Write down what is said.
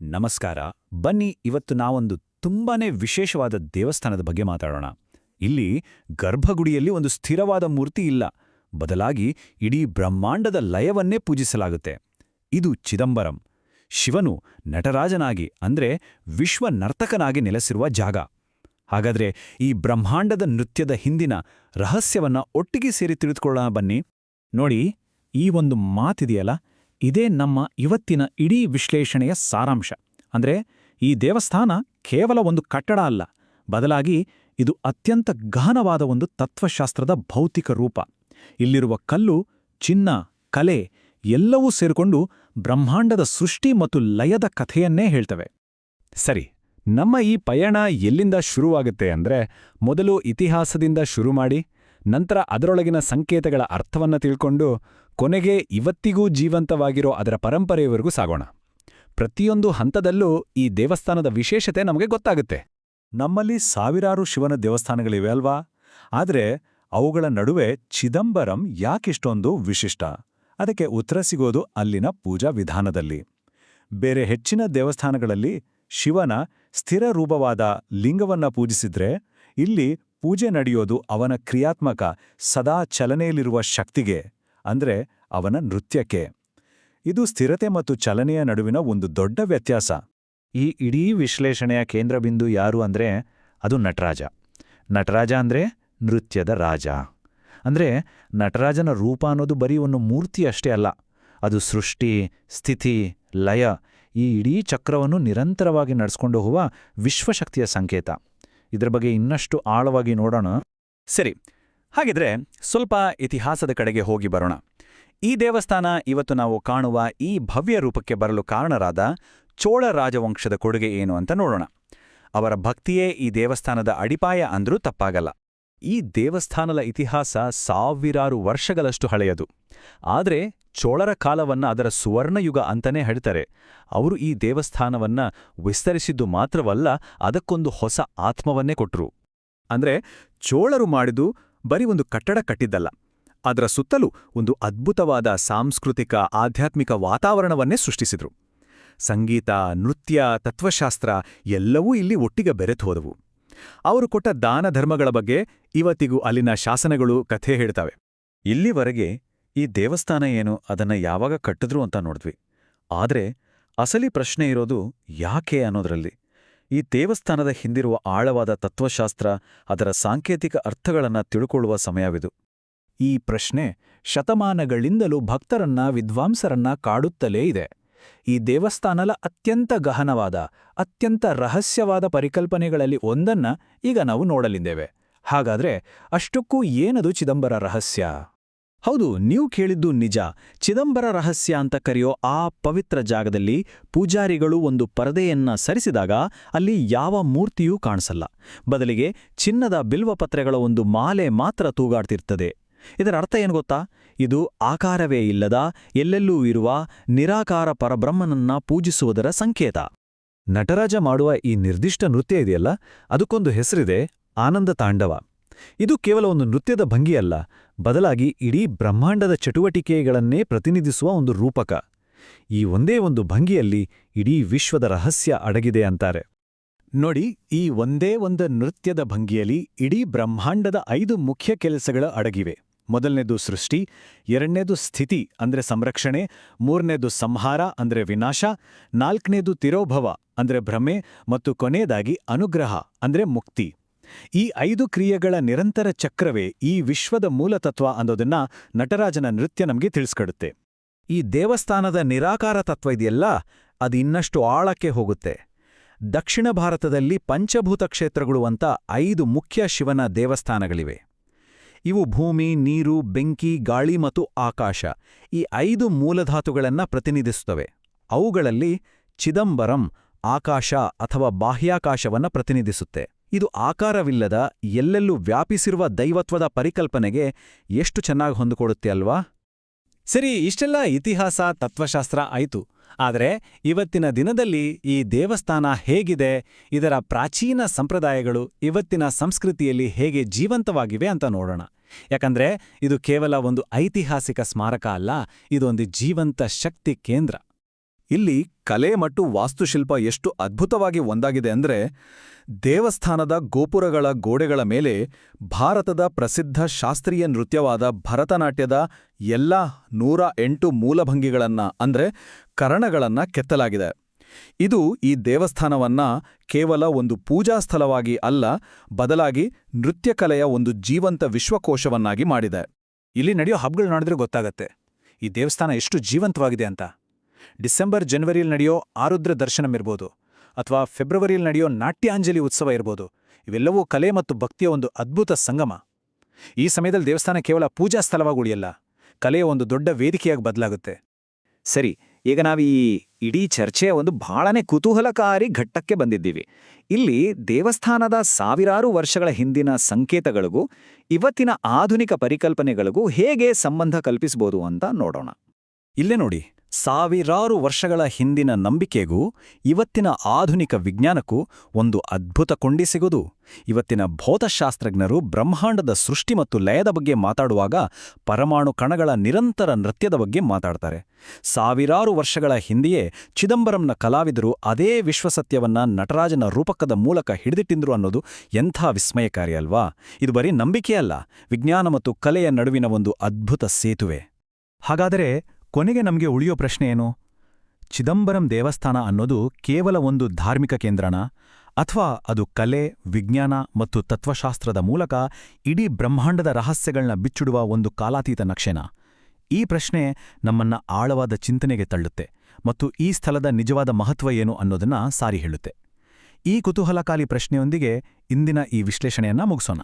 ನಮಸ್ಕಾರ. ಬನ್ನಿ ಇವತ್ತು ನಾವೊಂದು ತುಂಬಾನೇ ವಿಶೇಷವಾದ ದೇವಸ್ಥಾನದ ಬಗ್ಗೆ ಮಾತಾಡೋಣ. ಇಲ್ಲಿ ಗರ್ಭಗುಡಿಯಲ್ಲಿ ಒಂದು ಸ್ಥಿರವಾದ ಮೂರ್ತಿ ಇಲ್ಲ, ಬದಲಾಗಿ ಇಡೀ ಬ್ರಹ್ಮಾಂಡದ ಲಯವನ್ನೇ ಪೂಜಿಸಲಾಗುತ್ತೆ. ಇದು ಚಿದಂಬರಂ. ಶಿವನು ನಟರಾಜನಾಗಿ ಅಂದ್ರೆ ವಿಶ್ವ ನರ್ತಕನಾಗಿ ನೆಲೆಸಿರುವ ಜಾಗ. ಹಾಗಾದ್ರೆ ಈ ಬ್ರಹ್ಮಾಂಡದ ನೃತ್ಯದ ಹಿಂದಿನ ರಹಸ್ಯವನ್ನ ಒಟ್ಟಿಗೆ ಸೇರಿ ತಿಳಿದುಕೊಳ್ಳೋಣ ಬನ್ನಿ. ನೋಡಿ, ಈ ಒಂದು ಮಾತಿದೆಯಲ್ಲ, ಇದೇ ನಮ್ಮ ಇವತ್ತಿನ ಇಡೀ ವಿಶ್ಲೇಷಣೆಯ ಸಾರಾಂಶ. ಅಂದ್ರೆ ಈ ದೇವಸ್ಥಾನ ಕೇವಲ ಒಂದು ಕಟ್ಟಡ ಅಲ್ಲ, ಬದಲಾಗಿ ಇದು ಅತ್ಯಂತ ಗಹನವಾದ ಒಂದು ತತ್ವಶಾಸ್ತ್ರದ ಭೌತಿಕ ರೂಪ. ಇಲ್ಲಿರುವ ಕಲ್ಲು, ಚಿನ್ನ, ಕಲೆ ಎಲ್ಲವೂ ಸೇರಿಕೊಂಡು ಬ್ರಹ್ಮಾಂಡದ ಸೃಷ್ಟಿ ಮತ್ತು ಲಯದ ಕಥೆಯನ್ನೇ ಹೇಳ್ತವೆ. ಸರಿ, ನಮ್ಮ ಈ ಪಯಣ ಎಲ್ಲಿಂದ ಶುರುವಾಗುತ್ತೆ ಅಂದ್ರೆ, ಮೊದಲು ಇತಿಹಾಸದಿಂದ ಶುರು ಮಾಡಿ, ನಂತರ ಅದರೊಳಗಿನ ಸಂಕೇತಗಳ ಅರ್ಥವನ್ನ ತಿಳ್ಕೊಂಡು, ಕೊನೆಗೆ ಇವತ್ತಿಗೂ ಜೀವಂತವಾಗಿರೋ ಅದರ ಪರಂಪರೆಯವರೆಗೂ ಸಾಗೋಣ. ಪ್ರತಿಯೊಂದು ಹಂತದಲ್ಲೂ ಈ ದೇವಸ್ಥಾನದ ವಿಶೇಷತೆ ನಮಗೆ ಗೊತ್ತಾಗುತ್ತೆ. ನಮ್ಮಲ್ಲಿ ಸಾವಿರಾರು ಶಿವನ ದೇವಸ್ಥಾನಗಳಿವೆ ಅಲ್ವಾ? ಆದ್ರೆ ಅವುಗಳ ನಡುವೆ ಚಿದಂಬರಂ ಯಾಕಿಷ್ಟೊಂದು ವಿಶಿಷ್ಟ? ಅದಕ್ಕೆ ಉತ್ತರ ಸಿಗೋದು ಅಲ್ಲಿನ ಪೂಜಾ ವಿಧಾನದಲ್ಲಿ. ಬೇರೆ ಹೆಚ್ಚಿನ ದೇವಸ್ಥಾನಗಳಲ್ಲಿ ಶಿವನ ಸ್ಥಿರ ರೂಪವಾದ ಲಿಂಗವನ್ನ ಪೂಜಿಸಿದ್ರೆ, ಇಲ್ಲಿ ಪೂಜೆ ನಡೆಯೋದು ಅವನ ಕ್ರಿಯಾತ್ಮಕ, ಸದಾ ಚಲನೆಯಲ್ಲಿರುವ ಶಕ್ತಿಗೆ, ಅಂದ್ರೆ ಅವನ ನೃತ್ಯಕ್ಕೆ. ಇದು ಸ್ಥಿರತೆ ಮತ್ತು ಚಲನೆಯ ನಡುವಿನ ಒಂದು ದೊಡ್ಡ ವ್ಯತ್ಯಾಸ. ಈ ಇಡೀ ವಿಶ್ಲೇಷಣೆಯ ಕೇಂದ್ರಬಿಂದು ಯಾರು ಅಂದ್ರೆ ಅದು ನಟರಾಜ. ನಟರಾಜ ಅಂದ್ರೆ ನೃತ್ಯದ ರಾಜ. ಅಂದ್ರೆ ನಟರಾಜನ ರೂಪ ಅನ್ನೋದು ಬರೀ ಒಂದು ಮೂರ್ತಿ ಅಷ್ಟೇ ಅಲ್ಲ, ಅದು ಸೃಷ್ಟಿ, ಸ್ಥಿತಿ, ಲಯ, ಈ ಇಡೀ ಚಕ್ರವನ್ನು ನಿರಂತರವಾಗಿ ನಡೆಸ್ಕೊಂಡು ಹೋಗುವ ವಿಶ್ವಶಕ್ತಿಯ ಸಂಕೇತ. ಇದರ ಬಗ್ಗೆ ಇನ್ನಷ್ಟು ಆಳವಾಗಿ ನೋಡೋಣ. ಸರಿ, ಹಾಗಿದ್ರೆ ಸ್ವಲ್ಪ ಇತಿಹಾಸದ ಕಡೆಗೆ ಹೋಗಿ ಬರೋಣ. ಈ ದೇವಸ್ಥಾನ ಇವತ್ತು ನಾವು ಕಾಣುವ ಈ ಭವ್ಯ ರೂಪಕ್ಕೆ ಬರಲು ಕಾರಣರಾದ ಚೋಳ ರಾಜವಂಶದ ಕೊಡುಗೆ ಏನು ಅಂತ ನೋಡೋಣ. ಅವರ ಭಕ್ತಿಯೇ ಈ ದೇವಸ್ಥಾನದ ಅಡಿಪಾಯ ಅಂದ್ರೂ ತಪ್ಪಾಗಲ್ಲ. ಈ ದೇವಸ್ಥಾನದ ಇತಿಹಾಸ ಸಾವಿರಾರು ವರ್ಷಗಳಷ್ಟು ಹಳೆಯದು. ಆದ್ರೆ ಚೋಳರ ಕಾಲವನ್ನ ಅದರ ಸುವರ್ಣಯುಗ ಅಂತಾನೇ ಹೇಳ್ತಾರೆ. ಅವರು ಈ ದೇವಸ್ಥಾನವನ್ನ ವಿಸ್ತರಿಸಿದ್ದು ಮಾತ್ರವಲ್ಲ, ಅದಕ್ಕೊಂದು ಹೊಸ ಆತ್ಮವನ್ನೇ ಕೊಟ್ರು. ಅಂದ್ರೆ ಚೋಳರು ಮಾಡಿದ್ದು ಬರೀ ಒಂದು ಕಟ್ಟಡ ಕಟ್ಟಿದ್ದಲ್ಲ, ಅದರ ಸುತ್ತಲೂ ಒಂದು ಅದ್ಭುತವಾದ ಸಾಂಸ್ಕೃತಿಕ, ಆಧ್ಯಾತ್ಮಿಕ ವಾತಾವರಣವನ್ನೇ ಸೃಷ್ಟಿಸಿದ್ರು. ಸಂಗೀತ, ನೃತ್ಯ, ತತ್ವಶಾಸ್ತ್ರ ಎಲ್ಲವೂ ಇಲ್ಲಿ ಒಟ್ಟಿಗೆ ಬೆರೆತು ಹೋದವು. ಅವರು ಕೊಟ್ಟ ದಾನ ಧರ್ಮಗಳ ಬಗ್ಗೆ ಇವತ್ತಿಗೂ ಅಲ್ಲಿನ ಶಾಸನಗಳು ಕಥೆ ಹೇಳ್ತವೆ. ಇಲ್ಲಿವರೆಗೆ ಈ ದೇವಸ್ಥಾನ ಏನು, ಅದನ್ನ ಯಾವಾಗ ಕಟ್ಟಿದ್ರು ಅಂತ ನೋಡಿದ್ವಿ. ಆದ್ರೆ ಅಸಲಿ ಪ್ರಶ್ನೆ ಇರೋದು ಯಾಕೆ ಅನ್ನೋದ್ರಲ್ಲಿ. ಈ ದೇವಸ್ಥಾನದ ಹಿಂದಿರುವ ಆಳವಾದ ತತ್ವಶಾಸ್ತ್ರ, ಅದರ ಸಾಂಕೇತಿಕ ಅರ್ಥಗಳನ್ನ ತಿಳ್ಕೊಳ್ಳುವ ಸಮಯವಿದು. ಈ ಪ್ರಶ್ನೆ ಶತಮಾನಗಳಿಂದಲೂ ಭಕ್ತರನ್ನ, ವಿದ್ವಾಂಸರನ್ನ ಕಾಡುತ್ತಲೇ ಇದೆ. ಈ ದೇವಸ್ಥಾನದ ಅತ್ಯಂತ ಗಹನವಾದ, ಅತ್ಯಂತ ರಹಸ್ಯವಾದ ಪರಿಕಲ್ಪನೆಗಳಲ್ಲಿ ಒಂದನ್ನ ಈಗ ನಾವು ನೋಡಲಿದ್ದೇವೆ. ಹಾಗಾದ್ರೆ ಅಷ್ಟಕ್ಕೂ ಏನದು ಚಿದಂಬರ ರಹಸ್ಯ? ಹೌದು, ನೀವು ಕೇಳಿದ್ದು ನಿಜ. ಚಿದಂಬರ ರಹಸ್ಯ ಅಂತ ಕರೆಯೋ ಆ ಪವಿತ್ರ ಜಾಗದಲ್ಲಿ ಪೂಜಾರಿಗಳು ಒಂದು ಪರದೆಯನ್ನ ಸರಿಸಿದಾಗ ಅಲ್ಲಿ ಯಾವ ಮೂರ್ತಿಯೂ ಕಾಣಿಸಲ್ಲ. ಬದಲಿಗೆ ಚಿನ್ನದ ಬಿಲ್ವಪತ್ರೆಗಳ ಒಂದು ಮಾಲೆ ಮಾತ್ರ ತೂಗಾಡ್ತಿರ್ತದೆ. ಇದರ ಅರ್ಥ ಏನು ಗೊತ್ತಾ? ಇದು ಆಕಾರವೇ ಇಲ್ಲದ, ಎಲ್ಲೆಲ್ಲೂ ಇರುವ ನಿರಾಕಾರ ಪರಬ್ರಹ್ಮನನ್ನ ಪೂಜಿಸುವುದರ ಸಂಕೇತ. ನಟರಾಜ ಮಾಡುವ ಈ ನಿರ್ದಿಷ್ಟ ನೃತ್ಯ ಇದೆಯಲ್ಲ, ಅದಕ್ಕೊಂದು ಹೆಸರಿದೆ, ಆನಂದ ತಾಂಡವ. ಇದು ಕೇವಲ ಒಂದು ನೃತ್ಯದ ಭಂಗಿಯಲ್ಲ, ಬದಲಾಗಿ ಇಡೀ ಬ್ರಹ್ಮಾಂಡದ ಚಟುವಟಿಕೆಗಳನ್ನೇ ಪ್ರತಿನಿಧಿಸುವ ಒಂದು ರೂಪಕ. ಈ ಒಂದೇ ಒಂದು ಭಂಗಿಯಲ್ಲಿ ಇಡೀ ವಿಶ್ವದ ರಹಸ್ಯ ಅಡಗಿದೆ ಅಂತಾರೆ. ನೋಡಿ, ಈ ಒಂದೇ ಒಂದು ನೃತ್ಯದ ಭಂಗಿಯಲ್ಲಿ ಇಡೀ ಬ್ರಹ್ಮಾಂಡದ 5 ಮುಖ್ಯ ಕೆಲಸಗಳು ಅಡಗಿವೆ. ಮೊದಲನೇದು ಸೃಷ್ಟಿ, ಎರಡನೇದು ಸ್ಥಿತಿ ಅಂದ್ರೆ ಸಂರಕ್ಷಣೆ, ಮೂರನೇದು ಸಂಹಾರ ಅಂದ್ರೆ ವಿನಾಶ, ನಾಲ್ಕನೇದು ತಿರೋಭವ ಅಂದ್ರೆ ಭ್ರಮೆ, ಮತ್ತು ಕೊನೆಯದಾಗಿ ಅನುಗ್ರಹ ಅಂದ್ರೆ ಮುಕ್ತಿ. ಈ 5 ಕ್ರಿಯೆಗಳ ನಿರಂತರ ಚಕ್ರವೇ ಈ ವಿಶ್ವದ ಮೂಲತತ್ವ ಅನ್ನೋದನ್ನ ನಟರಾಜನ ನೃತ್ಯ ನಮಗೆ ತಿಳಿಸ್ಕೊಡುತ್ತೆ. ಈ ದೇವಸ್ಥಾನದ ನಿರಾಕಾರ ತತ್ವ ಇದೆಯಲ್ಲ, ಅದು ಇನ್ನಷ್ಟು ಆಳಕ್ಕೆ ಹೋಗುತ್ತೆ. ದಕ್ಷಿಣ ಭಾರತದಲ್ಲಿ ಪಂಚಭೂತ ಕ್ಷೇತ್ರಗಳು ಅಂತ 5 ಮುಖ್ಯ ಶಿವನ ದೇವಸ್ಥಾನಗಳಿವೆ. ಇವು ಭೂಮಿ, ನೀರು, ಬೆಂಕಿ, ಗಾಳಿ ಮತ್ತು ಆಕಾಶ, ಈ 5 ಮೂಲಧಾತುಗಳನ್ನ ಪ್ರತಿನಿಧಿಸುತ್ತವೆ. ಅವುಗಳಲ್ಲಿ ಚಿದಂಬರಂ ಆಕಾಶ ಅಥವಾ ಬಾಹ್ಯಾಕಾಶವನ್ನ ಪ್ರತಿನಿಧಿಸುತ್ತೆ. ಇದು ಆಕಾರವಿಲ್ಲದ, ಎಲ್ಲೆಲ್ಲೂ ವ್ಯಾಪಿಸಿರುವ ದೈವತ್ವದ ಪರಿಕಲ್ಪನೆಗೆ ಎಷ್ಟು ಚೆನ್ನಾಗಿ ಹೊಂದಿಕೊಡುತ್ತೆ ಅಲ್ವಾ? ಸರಿ, ಇಷ್ಟೆಲ್ಲ ಇತಿಹಾಸ, ತತ್ವಶಾಸ್ತ್ರ ಆಯ್ತು. ಆದರೆ ಇವತ್ತಿನ ದಿನದಲ್ಲಿ ಈ ದೇವಸ್ಥಾನ ಹೇಗಿದೆ, ಇದರ ಪ್ರಾಚೀನ ಸಂಪ್ರದಾಯಗಳು ಇವತ್ತಿನ ಸಂಸ್ಕೃತಿಯಲ್ಲಿ ಹೇಗೆ ಜೀವಂತವಾಗಿವೆ ಅಂತ ನೋಡೋಣ. ಯಾಕಂದ್ರೆ ಇದು ಕೇವಲ ಒಂದು ಐತಿಹಾಸಿಕ ಸ್ಮಾರಕ ಅಲ್ಲ, ಇದೊಂದು ಜೀವಂತ ಶಕ್ತಿ ಕೇಂದ್ರ. ಇಲ್ಲಿ ಕಲೆ ಮತ್ತು ವಾಸ್ತುಶಿಲ್ಪ ಎಷ್ಟು ಅದ್ಭುತವಾಗಿ ಒಂದಾಗಿದೆ ಅಂದ್ರೆ ದೇವಸ್ಥಾನದ ಗೋಪುರಗಳ ಗೋಡೆಗಳ ಮೇಲೆ ಭಾರತದ ಪ್ರಸಿದ್ಧ ಶಾಸ್ತ್ರೀಯ ನೃತ್ಯವಾದ ಭರತನಾಟ್ಯದ ಎಲ್ಲಾ 108 ಮೂಲಭಂಗಿಗಳನ್ನ ಅಂದ್ರೆ ಕರಣಗಳನ್ನ ಕೆತ್ತಲಾಗಿದೆ. ಇದು ಈ ದೇವಸ್ಥಾನವನ್ನ ಕೇವಲ ಒಂದು ಪೂಜಾ ಸ್ಥಳವಾಗಿ ಅಲ್ಲ, ಬದಲಾಗಿ ನೃತ್ಯಕಲೆಯ ಒಂದು ಜೀವಂತ ವಿಶ್ವಕೋಶವನ್ನಾಗಿ ಮಾಡಿದೆ. ಇಲ್ಲಿ ನಡೆಯೋ ಹಬ್ಬಗಳು ನೋಡಿದ್ರೆ ಗೊತ್ತಾಗತ್ತೆ ಈ ದೇವಸ್ಥಾನ ಎಷ್ಟು ಜೀವಂತವಾಗಿದೆ ಅಂತ. ಡಿಸೆಂಬರ್ ಜನವರಿಯಲ್ಲಿ ನಡೆಯೋ ಆರುದ್ರ ದರ್ಶನಂ ಇರ್ಬೋದು, ಅಥವಾ ಫೆಬ್ರವರಿಯಲ್ಲಿ ನಡೆಯೋ ನಾಟ್ಯಾಂಜಲಿ ಉತ್ಸವ ಇರ್ಬೋದು. ಇವೆಲ್ಲವೂ ಕಲೆ ಮತ್ತು ಭಕ್ತಿಯ ಒಂದು ಅದ್ಭುತ ಸಂಗಮ. ಈ ಸಮಯದಲ್ಲಿ ದೇವಸ್ಥಾನ ಕೇವಲ ಪೂಜಾ ಸ್ಥಳವಾಗಿ ಉಳಿಯಲ್ಲ, ಕಲೆಯ ಒಂದು ದೊಡ್ಡ ವೇದಿಕೆಯಾಗಿ ಬದಲಾಗುತ್ತೆ. ಸರಿ, ಈಗ ನಾವು ಈ ಇಡೀ ಚರ್ಚೆಯ ಒಂದು ಬಹಳನೇ ಕುತೂಹಲಕಾರಿ ಘಟ್ಟಕ್ಕೆ ಬಂದಿದ್ದೀವಿ. ಇಲ್ಲಿ ದೇವಸ್ಥಾನದ ಸಾವಿರಾರು ವರ್ಷಗಳ ಹಿಂದಿನ ಸಂಕೇತಗಳಿಗೂ ಇವತ್ತಿನ ಆಧುನಿಕ ಪರಿಕಲ್ಪನೆಗಳಿಗೂ ಹೇಗೆ ಸಂಬಂಧ ಕಲ್ಪಿಸಬಹುದು ಅಂತ ನೋಡೋಣ. ಇಲ್ಲೇ ನೋಡಿ, ಸಾವಿರಾರು ವರ್ಷಗಳ ಹಿಂದಿನ ನಂಬಿಕೆಗೂ ಇವತ್ತಿನ ಆಧುನಿಕ ವಿಜ್ಞಾನಕ್ಕೂ ಒಂದು ಅದ್ಭುತ ಕೊಂಡಿ ಸಿಗುವುದು. ಇವತ್ತಿನ ಭೌತಶಾಸ್ತ್ರಜ್ಞರು ಬ್ರಹ್ಮಾಂಡದ ಸೃಷ್ಟಿ ಮತ್ತು ಲಯದ ಬಗ್ಗೆ ಮಾತಾಡುವಾಗ ಪರಮಾಣು ಕಣಗಳ ನಿರಂತರ ನೃತ್ಯದ ಬಗ್ಗೆ ಮಾತಾಡ್ತಾರೆ. ಸಾವಿರಾರು ವರ್ಷಗಳ ಹಿಂದೆಯೇ ಚಿದಂಬರಂನ ಕಲಾವಿದರು ಅದೇ ವಿಶ್ವಸತ್ಯವನ್ನ ನಟರಾಜನ ರೂಪಕದ ಮೂಲಕ ಹಿಡಿದಿಟ್ಟಿಂದ್ರು ಅನ್ನೋದು ಎಂಥ ವಿಸ್ಮಯಕಾರಿ ಅಲ್ವಾ? ಇದು ಬರೀ ನಂಬಿಕೆಯಲ್ಲ, ವಿಜ್ಞಾನ ಮತ್ತು ಕಲೆಯ ನಡುವಿನ ಒಂದು ಅದ್ಭುತ ಸೇತುವೆ. ಹಾಗಾದರೆ ಕೊನೆಗೆ ನಮಗೆ ಉಳಿಯೋ ಪ್ರಶ್ನೆ ಏನು? ಚಿದಂಬರಂ ದೇವಸ್ಥಾನ ಅನ್ನೋದು ಕೇವಲ ಒಂದು ಧಾರ್ಮಿಕ ಕೇಂದ್ರನಾ, ಅಥವಾ ಅದು ಕಲೆ, ವಿಜ್ಞಾನ ಮತ್ತು ತತ್ವಶಾಸ್ತ್ರದ ಮೂಲಕ ಇಡೀ ಬ್ರಹ್ಮಾಂಡದ ರಹಸ್ಯಗಳನ್ನ ಬಿಚ್ಚಿಡುವ ಒಂದು ಕಾಲಾತೀತ ನಕ್ಷೆನಾ? ಈ ಪ್ರಶ್ನೆ ನಮ್ಮನ್ನ ಆಳವಾದ ಚಿಂತನೆಗೆ ತಳ್ಳುತ್ತೆ ಮತ್ತು ಈ ಸ್ಥಳದ ನಿಜವಾದ ಮಹತ್ವ ಏನು ಅನ್ನೋದನ್ನ ಸಾರಿ ಹೇಳುತ್ತೆ. ಈ ಕುತೂಹಲಕಾರಿ ಪ್ರಶ್ನೆಯೊಂದಿಗೆ ಇಂದಿನ ಈ ವಿಶ್ಲೇಷಣೆಯನ್ನ ಮುಗಿಸೋಣ.